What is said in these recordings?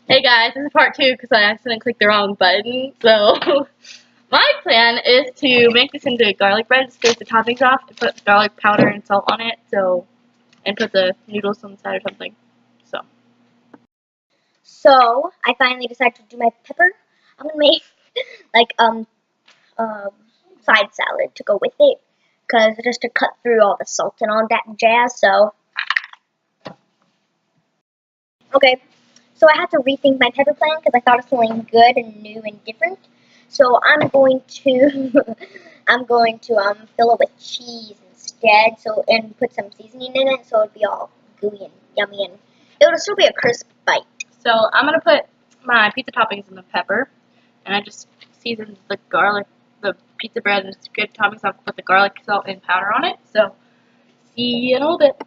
Hey guys, this is part 2 because I accidentally clicked the wrong button. So, my plan is to make this into a garlic bread, scrape the toppings off, and put garlic powder and salt on it, and put the noodles on the side or something. So I finally decided to do my pepper. I'm gonna make like um side salad to go with it, cause just to cut through all the salt and all that jazz. So okay, so I had to rethink my pepper plan because I thought of something good and new and different. So I'm going to fill it with cheese instead. So and put some seasoning in it, so it'd be all gooey and yummy, and it would still be a crisp bite. So, I'm going to put my pizza toppings in the pepper, and I just seasoned the garlic, the pizza bread, and scraped the toppings off, put the garlic, salt, and powder on it. So, see you in a little bit.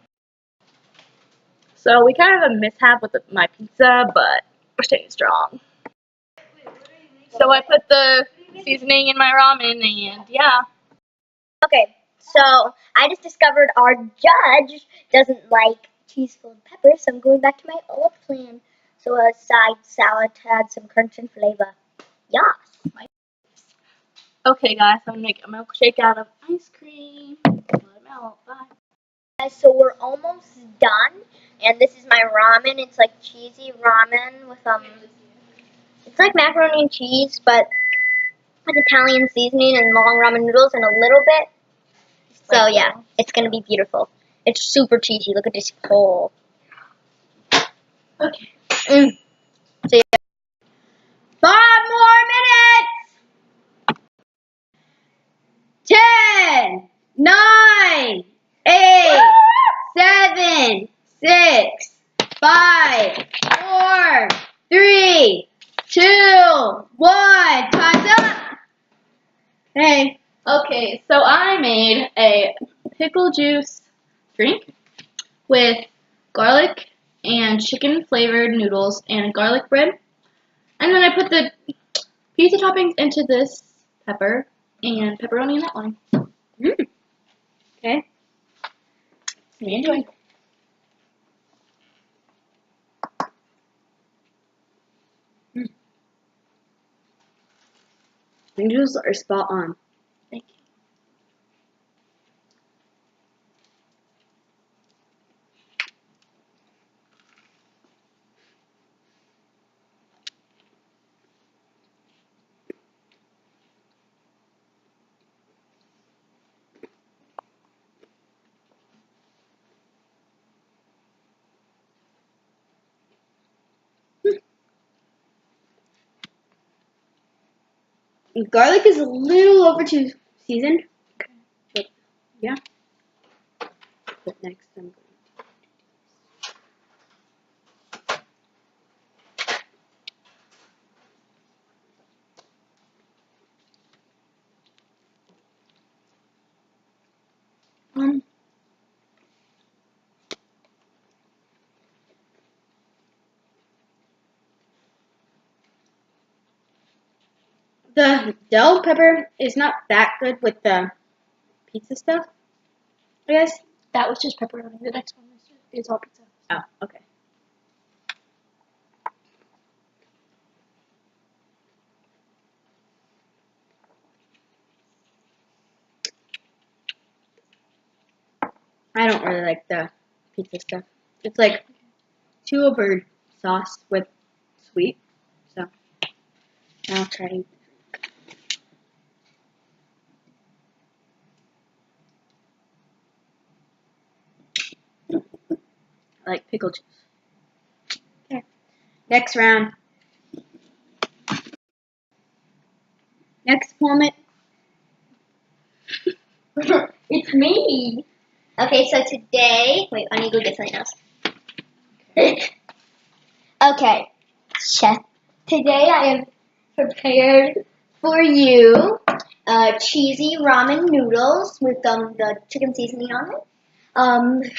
So, we kind of have a mishap with my pizza, but we're staying strong. So, I put the seasoning in my ramen, and yeah. Okay, so I just discovered our judge doesn't like cheese-filled peppers, so I'm going back to my old plan. So a side salad to add some crunch and flavor. Yes. Okay, guys, I'm gonna make a milkshake out of ice cream. Let it melt. Bye. Guys, so we're almost done, and this is my ramen. It's like cheesy ramen with it's like macaroni and cheese, but with Italian seasoning and long ramen noodles and a little bit. So yeah, it's gonna be beautiful. It's super cheesy. Look at this hole. Okay. See ya. 5 more minutes. 10, 9, 8, 7, 6, 5, 4, 3, 2, 1. Time's up. Hey. Okay, so I made a pickle juice drink with garlic and chicken flavored noodles and garlic bread. And then I put the pizza toppings into this pepper and pepperoni in that one. Okay. Enjoy. The noodles are spot on. Thank you. Garlic is a little over too seasoned. But yeah. But next I'm going. The bell pepper is not that good with the pizza stuff, I guess. That was just pepperoni. The next one is all pizza. Oh, okay. I don't really like the pizza stuff. It's like too over sauce with sweet. So I'll try. I like pickle juice. Okay. Next round. Next moment. It's me. Okay, so today, wait, I need to go get something else. Okay, chef. Today I have prepared for you cheesy ramen noodles with the chicken seasoning on it,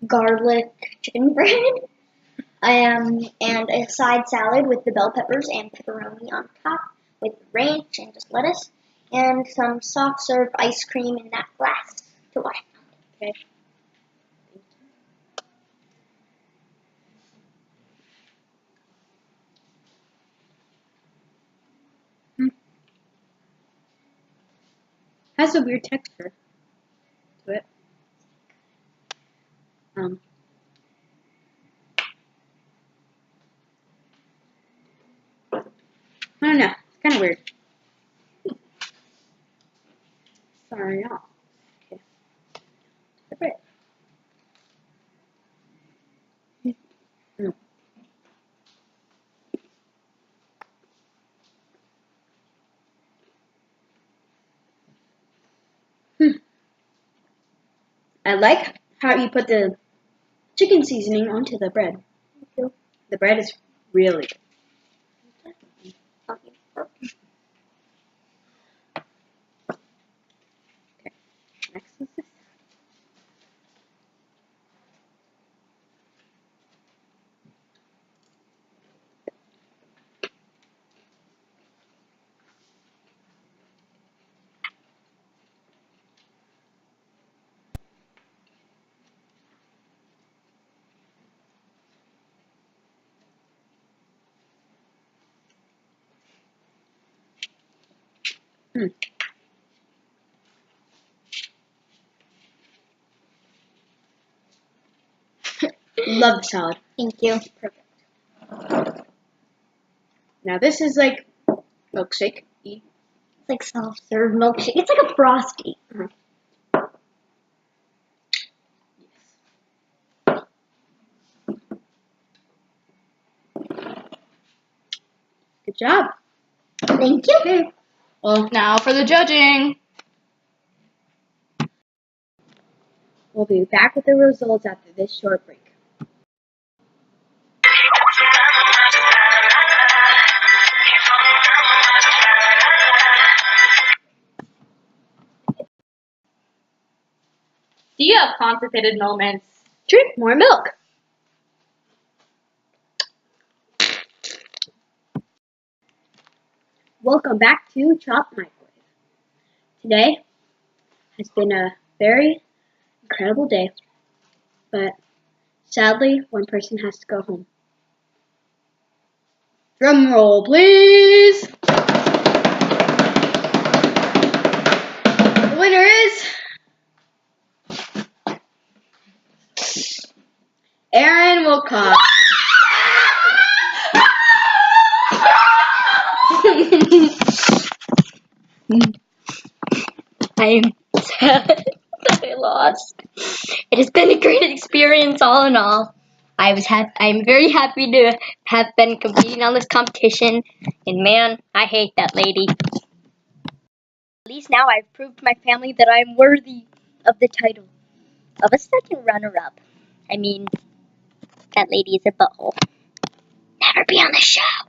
garlic chicken bread, and a side salad with the bell peppers and pepperoni on top with ranch and just lettuce, and some soft serve ice cream in that glass to wash. Okay. Has a weird texture to it. I don't know. It's kind of weird. Sorry, y'all. Okay. The bread. I like how you put the chicken seasoning onto the bread. Thank you. The bread is really good. Okay. Next is this. Love the salad. Thank you. Perfect. Now this is like milkshake. It's like soft serve milkshake. It's like a frosty. Good job. Thank you. Okay. Well, now for the judging. We'll be back with the results after this short break. Do you have constipated moments? Drink more milk. Welcome back to Chop Microwave. Today has been a very incredible day, but sadly, one person has to go home. Drum roll, please. The winner is Aaron Wilcox. I am sad I lost. It has been a great experience all in all. I'm very happy to have been competing on this competition, and man, I hate that lady. At least now I've proved to my family that I'm worthy of the title of a second runner-up. I mean, that lady is a butthole. Never be on the show.